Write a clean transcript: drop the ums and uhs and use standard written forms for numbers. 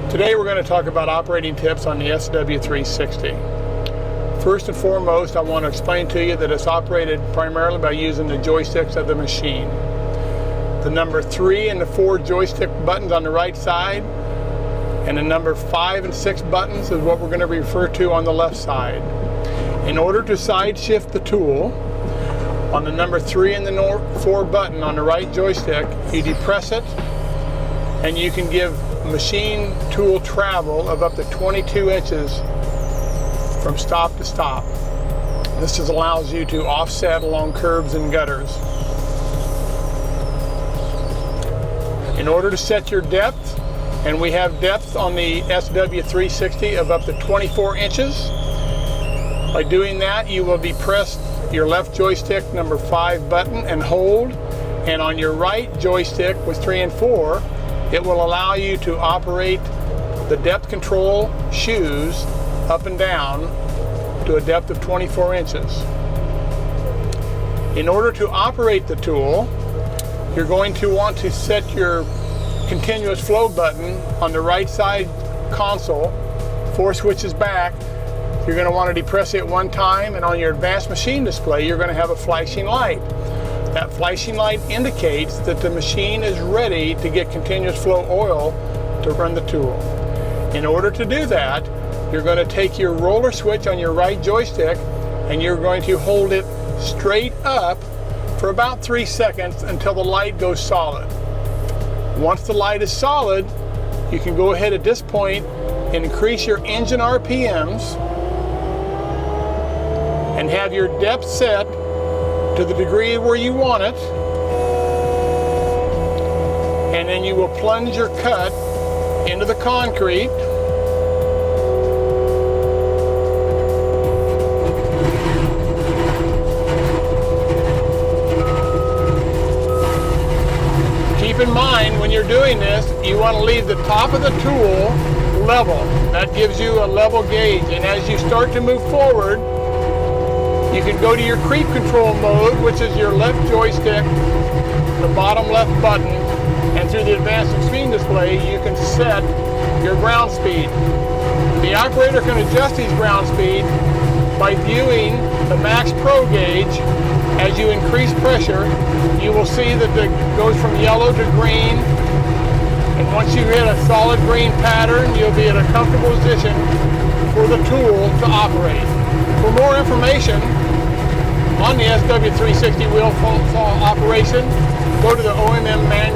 Today we're going to talk about operating tips on the SW360. First and foremost, I want to explain to you that it's operated primarily by using the joysticks of the machine. The number 3 and the 4 joystick buttons on the right side, and the number 5 and 6 buttons is what we're going to refer to on the left side. In order to side shift the tool, on the number 3 and the 4 button on the right joystick, you depress it, and you can give machine tool travel of up to 22 inches from stop to stop. This just allows you to offset along curbs and gutters. In order to set your depth, and we have depth on the SW360 of up to 24 inches. By doing that, you will depress your left joystick number 5 button and hold, and on your right joystick with 3 and 4, it will allow you to operate the depth control shoes up and down to a depth of 24 inches. In order to operate the tool, you're going to want to set your continuous flow button on the right side console, 4 switches back. You're going to want to depress it one time, and on your advanced machine display, you're going to have a flashing light. That flashing light indicates that the machine is ready to get continuous flow oil to run the tool. In order to do that, you're going to take your roller switch on your right joystick and you're going to hold it straight up for about 3 seconds until the light goes solid. Once the light is solid, you can go ahead at this point and increase your engine RPMs and have your depth set to the degree where you want it, and then you will plunge your cut into the concrete. Keep in mind, when you're doing this, you want to leave the top of the tool level. That gives you a level gauge, and as you start to move forward, you can go to your creep control mode, which is your left joystick, the bottom left button, and through the advanced machine display, you can set your ground speed. The operator can adjust his ground speed by viewing the maxpro gauge. As you increase pressure, you will see that it goes from yellow to green, and once you hit a solid green pattern, you'll be in a comfortable position for the tool to operate. For more information on the SW360 wheel fall operation, go to the OMM manual.